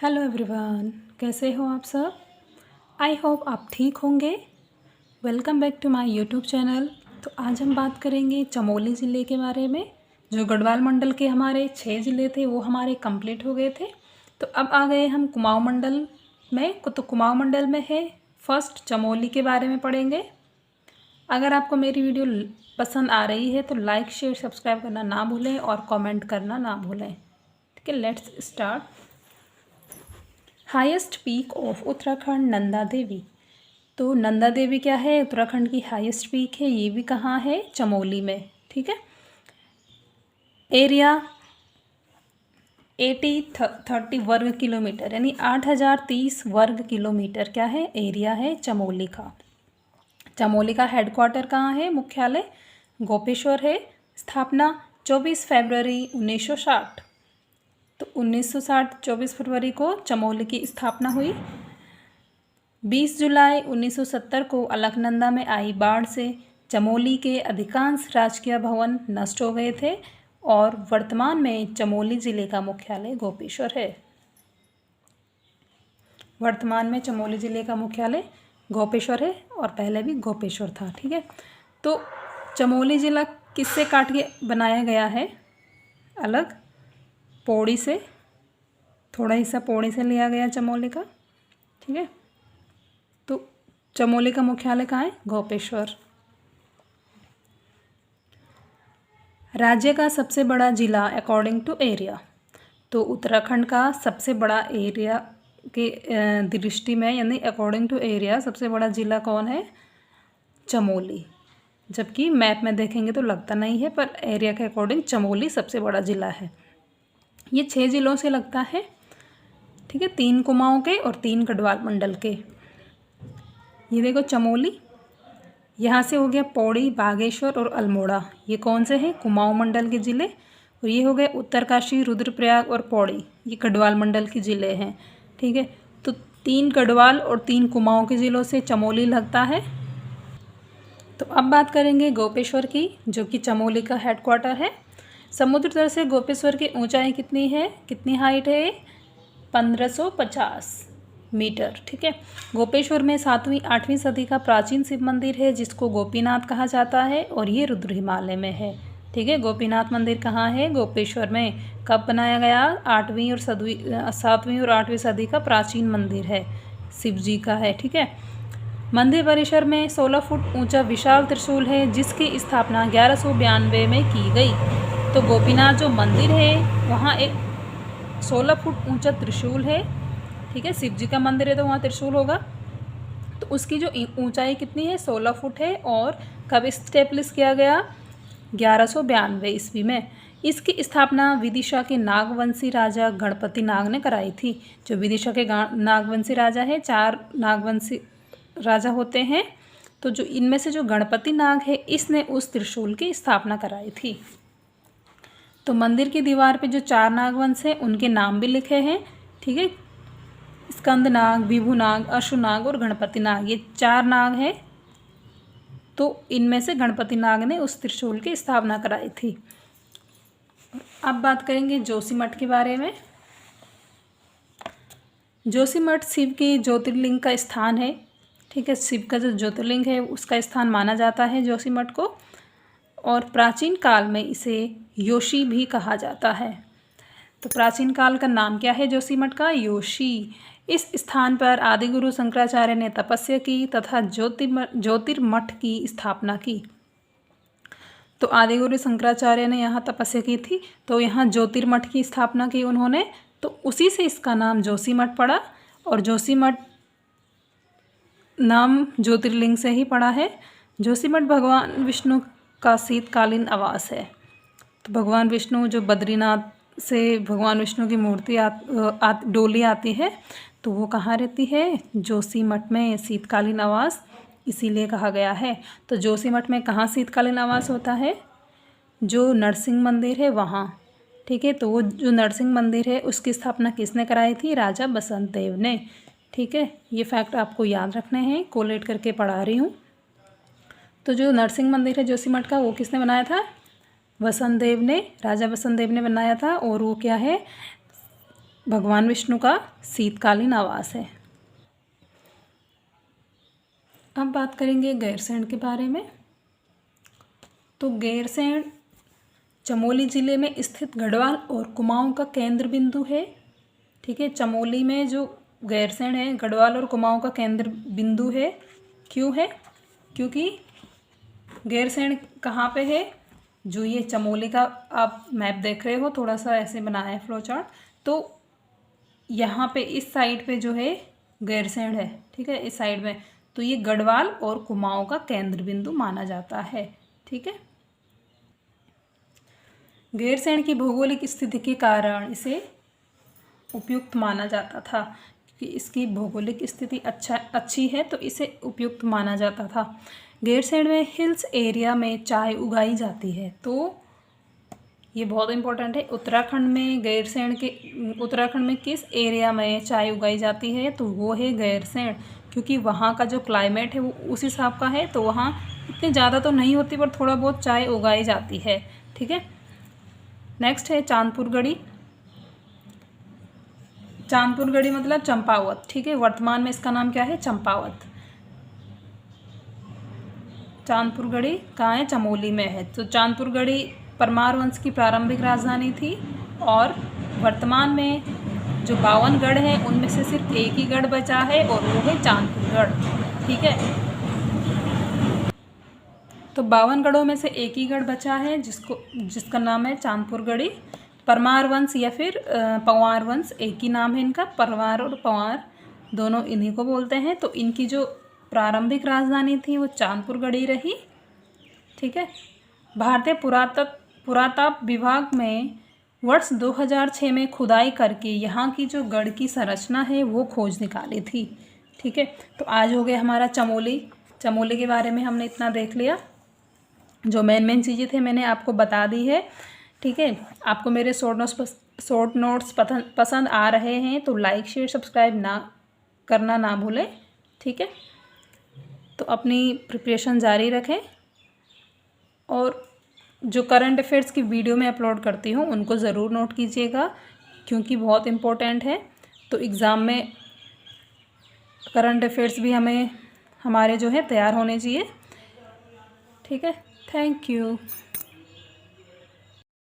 Hello everyone, कैसे हो आप सब। आई होप आप ठीक होंगे। Welcome back to my YouTube channel. तो आज हम बात करेंगे चमोली ज़िले के बारे में। जो गढ़वाल मंडल के हमारे 6 ज़िले थे वो हमारे कंप्लीट हो गए थे। तो अब आ गए हम कुमाऊं मंडल में। तो कुमाऊं मंडल में है फर्स्ट चमोली के बारे में पढ़ेंगे। अगर आपको मेरी वीडियो पसंद आ रही है तो लाइक शेयर सब्सक्राइब करना ना भूलें और कमेंट करना ना भूलें। ठीक है, let's start. Highest peak of Uttarakhand Nanda Devi. तो नंदा देवी क्या है, उत्तराखंड की हाईएस्ट पीक है। ये भी कहाँ है, चमोली में। ठीक है। एरिया 8030 वर्ग किलोमीटर, यानी 8030 वर्ग किलोमीटर क्या है, एरिया है चमोली का। चमोली का हेडक्वार्टर कहाँ है, मुख्यालय गोपेश्वर है। स्थापना 24 फरवरी 1960। तो 1960 24 फरवरी को चमोली की स्थापना हुई। 20 जुलाई 1970 को अलकनंदा में आई बाढ़ से चमोली के अधिकांश राजकीय भवन नष्ट हो गए थे और वर्तमान में चमोली ज़िले का मुख्यालय गोपेश्वर है। वर्तमान में चमोली ज़िले का मुख्यालय गोपेश्वर है और पहले भी गोपेश्वर था। ठीक है। तो चमोली ज़िला किससे काट के बनाया गया है, अलग पौड़ी से, थोड़ा हिस्सा पौड़ी से लिया गया चमोली का। ठीक है। तो चमोली का मुख्यालय कहाँ है, गोपेश्वर। राज्य का सबसे बड़ा जिला अकॉर्डिंग टू एरिया। तो उत्तराखंड का सबसे बड़ा एरिया के दृष्टि में, यानी अकॉर्डिंग टू एरिया सबसे बड़ा जिला कौन है, चमोली। जबकि मैप में देखेंगे तो लगता नहीं है, पर एरिया के अकॉर्डिंग चमोली सबसे बड़ा जिला है। ये 6 जिलों से लगता है। ठीक है, 3 कुमाऊं के और 3 गढ़वाल मंडल के। ये देखो चमोली, यहाँ से हो गया पौड़ी, बागेश्वर और अल्मोड़ा, ये कौन से हैं, कुमाऊं मंडल के ज़िले। और ये हो गए उत्तरकाशी, रुद्रप्रयाग और पौड़ी, ये गढ़वाल मंडल के ज़िले हैं। ठीक है। तो 3 गढ़वाल और 3 कुमाऊं के ज़िलों से चमोली लगता है। तो अब बात करेंगे गोपेश्वर की, जो कि चमोली का हेडक्वार्टर है। समुद्र तल से गोपेश्वर की ऊंचाई कितनी है, कितनी हाइट है, 1550 मीटर। ठीक है। गोपेश्वर में 7वीं 8वीं सदी का प्राचीन शिव मंदिर है जिसको गोपीनाथ कहा जाता है और ये रुद्र हिमालय में है। ठीक है। गोपीनाथ मंदिर कहाँ है, गोपेश्वर में। कब बनाया गया, 7वीं और 8वीं सदी का प्राचीन मंदिर है, शिव जी का है। ठीक है। मंदिर परिसर में 16 फुट ऊंचा विशाल त्रिशूल है जिसकी स्थापना 1192 में की गई। तो गोपीनाथ जो मंदिर है वहाँ एक 16 फुट ऊंचा त्रिशूल है। ठीक है। शिव जी का मंदिर है तो वहाँ त्रिशूल होगा। तो उसकी जो ऊंचाई कितनी है, 16 फुट है। और कब स्टेब्लिश किया गया, 1192 ईस्वी में। इसकी स्थापना विदिशा के नागवंशी राजा गणपति नाग ने कराई थी। जो विदिशा के नागवंशी राजा है, 4 नागवंशी राजा होते हैं। तो जो इनमें से जो गणपति नाग है, इसने उस त्रिशूल की स्थापना कराई थी। तो मंदिर की दीवार पे जो 4 नागवंश हैं उनके नाम भी लिखे हैं। ठीक है। स्कंद नाग, विभु नाग, अश्व नाग और गणपति नाग, ये 4 नाग हैं। तो इनमें से गणपति नाग ने उस त्रिशूल की स्थापना कराई थी। अब बात करेंगे जोशीमठ के बारे में। जोशीमठ शिव के ज्योतिर्लिंग का स्थान है। ठीक है। शिव का जो ज्योतिर्लिंग है उसका स्थान माना जाता है जोशीमठ को। और प्राचीन काल में इसे योशी भी कहा जाता है। तो प्राचीन काल का नाम क्या है जोशीमठ का, योशी। इस स्थान पर आदिगुरु शंकराचार्य ने तपस्या की तथा ज्योतिर्मठ की स्थापना की। तो आदिगुरु शंकराचार्य ने यहाँ तपस्या की थी, तो यहाँ ज्योतिर्मठ की स्थापना की उन्होंने। तो उसी से इसका नाम जोशीमठ पड़ा। और जोशीमठ नाम ज्योतिर्लिंग से ही पड़ा है। जोशीमठ भगवान विष्णु का शीतकालीन आवास है। तो भगवान विष्णु जो बद्रीनाथ से भगवान विष्णु की मूर्ति डोली आती है, तो वो कहाँ रहती है, जोशीमठ में शीतकालीन आवास, इसीलिए कहा गया है। तो जोशीमठ में कहाँ शीतकालीन आवास होता है, जो नरसिंह मंदिर है वहाँ। ठीक है। तो वो जो नरसिंह मंदिर है उसकी स्थापना किसने कराई थी, राजा बसंत देव ने। ठीक है। ये फैक्ट आपको याद रखने हैं, कोलेट करके पढ़ा रही हूँ। तो जो नरसिंह मंदिर है जोशीमठ का, वो किसने बनाया था, वसंत देव ने, राजा वसंत देव ने बनाया था। और वो क्या है, भगवान विष्णु का शीतकालीन आवास है। अब बात करेंगे गैरसैंण के बारे में। तो गैरसैंण चमोली ज़िले में स्थित गढ़वाल और कुमाऊं का केंद्र बिंदु है। ठीक है, चमोली में जो गैरसैंण है गढ़वाल और कुमाऊं का केंद्र बिंदु है। क्यों है? क्योंकि गैरसैंण कहाँ पे है? जो ये चमोली का आप मैप देख रहे हो, थोड़ा सा ऐसे बनाया है फ्लो चार्ट, तो यहाँ पे इस साइड पे जो है गैरसैंण है। ठीक है, इस साइड में, तो ये गढ़वाल और कुमाऊं का केंद्र बिंदु माना जाता है। ठीक है, गैरसैंण की भौगोलिक स्थिति के कारण इसे उपयुक्त माना जाता था, कि इसकी भौगोलिक स्थिति अच्छी है तो इसे उपयुक्त माना जाता था। गैरसैंण में हिल्स एरिया में चाय उगाई जाती है। तो ये बहुत इंपॉर्टेंट है। उत्तराखंड में किस एरिया में चाय उगाई जाती है? तो वो है गैरसैंण, क्योंकि वहाँ का जो क्लाइमेट है वो उस हिसाब का है, तो वहाँ इतनी ज़्यादा तो नहीं होती पर थोड़ा बहुत चाय उगाई जाती है। ठीक है, नेक्स्ट है चांदपुर गढ़ी। चांदपुर गढ़ी मतलब चंपावत। ठीक है, वर्तमान में इसका नाम क्या है? चंपावत। चांदपुर गढ़ी कहाँ है? चमोली में है। तो चांदपुर गढ़ी परमार वंश की प्रारंभिक राजधानी थी, और वर्तमान में जो 52 गढ़ हैं उनमें से सिर्फ एक ही गढ़ बचा है और वो है चांदपुर गढ़। ठीक है, तो 52 गढ़ों में से एक ही गढ़ बचा है जिसका नाम है चांदपुर गढ़ी। परमार वंश या फिर पंवार वंश एक ही नाम है इनका, परमार और पंवार दोनों इन्हीं को बोलते हैं। तो इनकी जो प्रारंभिक राजधानी थी वो चांदपुर गढ़ी रही। ठीक है, भारतीय पुरातत्व विभाग में वर्ष 2006 में खुदाई करके यहाँ की जो गढ़ की संरचना है वो खोज निकाली थी। ठीक है, तो आज हो गया हमारा चमोली के बारे में हमने इतना देख लिया। जो मेन चीज़ें थे मैंने आपको बता दी है। ठीक है, आपको मेरे शॉर्ट नोट्स पसंद आ रहे हैं तो लाइक शेयर सब्सक्राइब करना ना भूलें। ठीक है, तो अपनी प्रिपरेशन जारी रखें, और जो करंट अफेयर्स की वीडियो मैं अपलोड करती हूँ उनको ज़रूर नोट कीजिएगा, क्योंकि बहुत इम्पोर्टेंट है। तो एग्ज़ाम में करंट अफेयर्स भी हमारे जो है तैयार होने चाहिए। ठीक है, थैंक यू।